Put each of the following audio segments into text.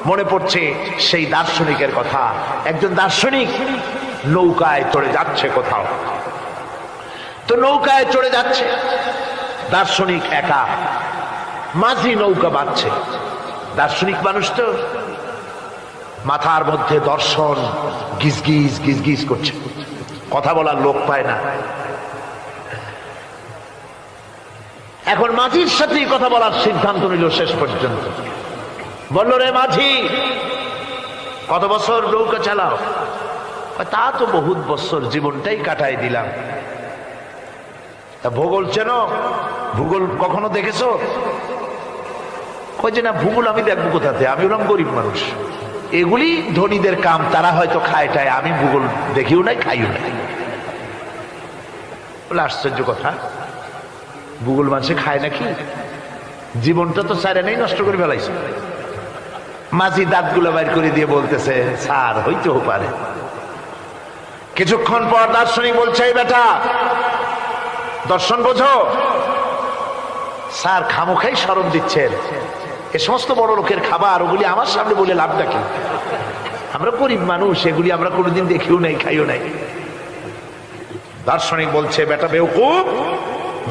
মনে পড়ছে সেই দার্শনিকের কথা। একজন দার্শনিক নৌকায় চড়ে যাচ্ছে কোথাও, তো নৌকায় চড়ে যাচ্ছে দার্শনিক একা, মাঝি নৌকা বাঁধছে। দার্শনিক মানুষ তো মাথার মধ্যে দর্শন গিজগিজ গিজগিজ করছে, কথা বলার লোক পায় না। এখন মাঝির সাথেই কথা বলার সিদ্ধান্ত নিল। শেষ পর্যন্ত বলল, রে মাঝি, কত বছর নৌকা চালাও? তা তো বহুত বছর, জীবনটাই কাটাই দিলাম। তা ভূগোল চেনো? ভূগোল কখনো দেখেছো? কই যে না, ভূগোল আমি দেখবো কোথাতে, আমি হলাম গরিব মানুষ, এগুলি ধনীদের কাম, তারা হয়তো খায়টায়, আমি ভূগোল দেখিও নাই খাইও নাই। বলে আশ্চর্য কথা, ভূগোল মানুষে খায় নাকি? জীবনটা তো চাইরে নেই, নষ্ট করে ফেলাইছে। মাঝি দাঁতগুলো বাইর করে দিয়ে বলতেছে, স্যার হইতেও পারে। কিছুক্ষণ পর দার্শনিক বলছে, এই বেটা, দর্শন বোঝো? স্যার খামোখাই স্মরণ দিচ্ছেন, এ সমস্ত বড় লোকের খাবার, ওগুলি আমার সামনে বলে লাভটা কি? আমরা গরিব মানুষ, এগুলি আমরা কোনোদিন দেখিও নাই খাইও নাই। দার্শনিক বলছে, বেটা বেওকুফ,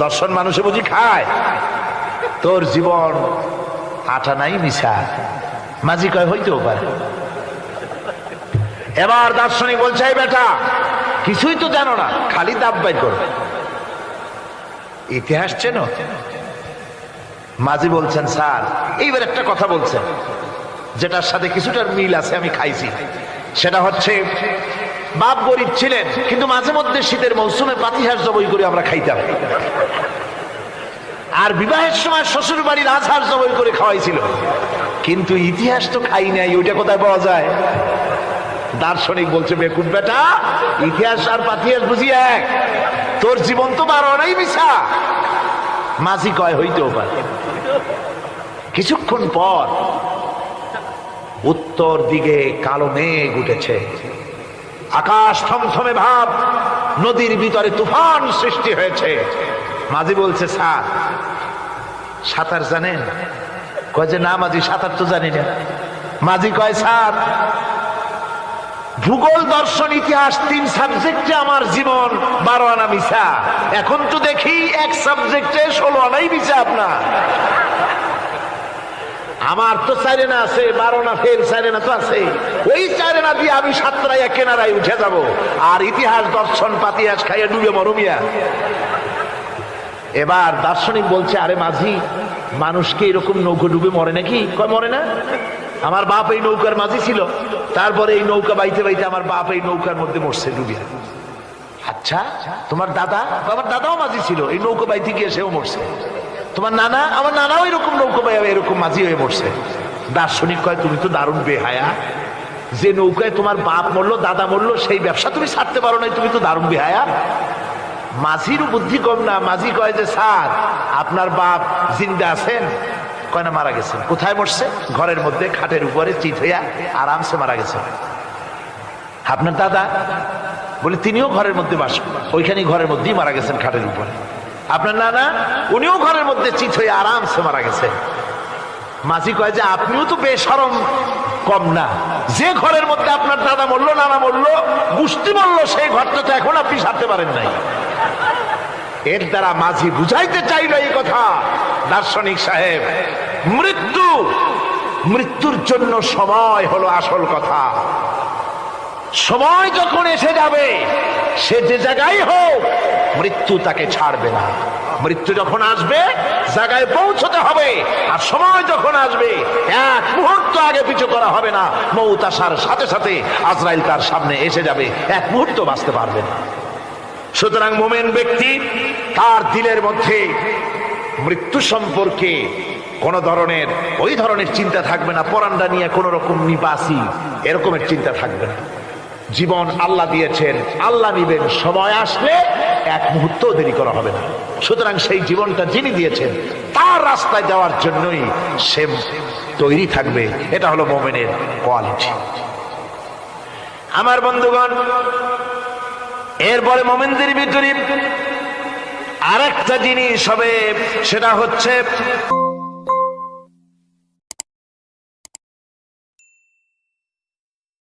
দর্শন মানুষে বুঝি খায়? তোর জীবন আটা নাই মিশা। মাঝি কয়, হইতেও পারে। এবার দার্শনিক বলছে, এই বেটা, কিছুই তো জানো না, খালি দাব বাইর করো, ইতিহাস চেনো? মাঝি বলছেন, স্যার, এইবার একটা কথা বলছেন যেটার সাথে কিছুটার মিল আছে, আমি খাইছি। সেটা হচ্ছে, বাপ গরিব ছিলেন, কিন্তু মাঝে মধ্যে শীতের মৌসুমে পাতিহাঁস জবাই করে আমরা খাইতাম, আর বিবাহের সময় শ্বশুর বাড়ির রাজহাঁস জবাই করে খাওয়াইছিল, কিন্তু ইতিহাস তো খাই নাই, ওইটা কোথায় পাওয়া যায়? দার্শনিক বলছে, বেকুব বেটা, ইতিহাস আর পাতিহাঁস বুঝি এক? তোর জীবন তো 12 আনাই মিশা। মাঝি কয়, হইতেও পারে। কিছুক্ষণ পর উত্তর দিকে কালো মেঘ উঠেছে, আকাশ থমথমে ভাব, নদীর ভিতরে তুফান সৃষ্টি হয়েছে। মাঝি বলছে, স্যার সাঁতার জানেন? কয় যে না মাঝি, সাঁতার তো জানি না। মাঝি কয়, স্যার ভূগোল, দর্শন, ইতিহাস 3 সাবজেক্টে আমার জীবন 12 আনা মিশা, এখন তো দেখি এক সাবজেক্টে 16 আনাই মিশা আপনার। আমার তো 4 আনা আছে, 12 আনা ফের 4 আনা তো আছে, ওই 4 আনা দিয়ে আমি সাতরায় কেনারায় উঠে যাব, আর ইতিহাস দর্শন পাতিহাস খাইয়ে ডুবে মরমিয়া। এবার দার্শনিক বলছে, আরে মাঝি, মানুষকে এরকম নৌকো ডুবে মরে নাকি? কয় মরে না, আমার বাপ এই নৌকার মাঝি ছিল, তারপরে এই নৌকা বাইতে বাইতে আমার বাপ এই নৌকার মধ্যে মরছে ডুবিয়া। আচ্ছা, তোমার দাদা? আমার দাদাও মাঝি ছিল, এই নৌকা বাইতে গিয়ে সেও মরছে। তোমার নানা? আমার নানাও এরকম নৌকা বাইয়া এরকম মাঝি হয়ে মরছে। দার্শনিক কয়, তুমি তো দারুণ বেহায়া, যে নৌকায় তোমার বাপ মরলো, দাদা মরলো, সেই ব্যবসা তুমি ছাড়তে পারো নাই, তুমি তো দারুণ বেহায়া। মাঝিরও বুদ্ধি কম না। মাঝি কয় যে, স্যার আপনার বাপ জিন্দা আছেন? কয় না, মারা গেছেন। কোথায় মরছে? ঘরের মধ্যে খাটের উপরে চিত হইয়া আরামসে মারা গেছেন। আপনার দাদা? বলে তিনিও ঘরের মধ্যে বাস, ওইখানেই ঘরের মধ্যেই মারা গেছেন, খাটের উপরে। আপনার নানা? উনিও ঘরের মধ্যে চিত হইয়া আরামসে মারা গেছেন। মাঝি কয় যে, আপনিও তো বেশরম কম না, যে ঘরের মধ্যে আপনার দাদা মরলো, নানা মরলো, গোষ্ঠী মরলো, সেই ঘরটা তো এখন আপনি সারতে পারেন নাই। এর দ্বারা মাঝি বুঝাইতে চাইল এই কথা, দার্শনিক সাহেব, মৃত্যুর জন্য সময় হলো আসল কথা। সময় যখন এসে যাবে, সে যে জায়গায় হোক, মৃত্যু তাকে ছাড়বে না। মৃত্যু যখন আসবে, জায়গায় পৌঁছতে হবে, আর সময় যখন আসবে, 1 মুহূর্ত আগে পিছু করা হবে না। মউত আসার সাথে সাথে আজরাইল তার সামনে এসে যাবে, 1 মুহূর্ত বাঁচতে পারবে না। সুতরাং মুমিন ব্যক্তি, তার দিলের মধ্যে মৃত্যু সম্পর্কে ওই ধরনের চিন্তা থাকবে না, পরান্ডা নিয়ে কোন রকম নিবাসী এরকমের চিন্তা থাকবে না। জীবন আল্লাহ দিয়েছেন, আল্লাহ নিবেন, সময় আসলে 1 মুহূর্ত দেরি করা হবে না। সুতরাং সেই জীবনটা যিনি দিয়েছেন, তার রাস্তায় যাওয়ার জন্যই সে তৈরি থাকবে। এটা হলো মুমিনের কোয়ালিটি। আমার বন্ধুগণ, এরপরে মুমিনদের ভিতরে আরেকটা জিনিস হবে, সেটা হচ্ছে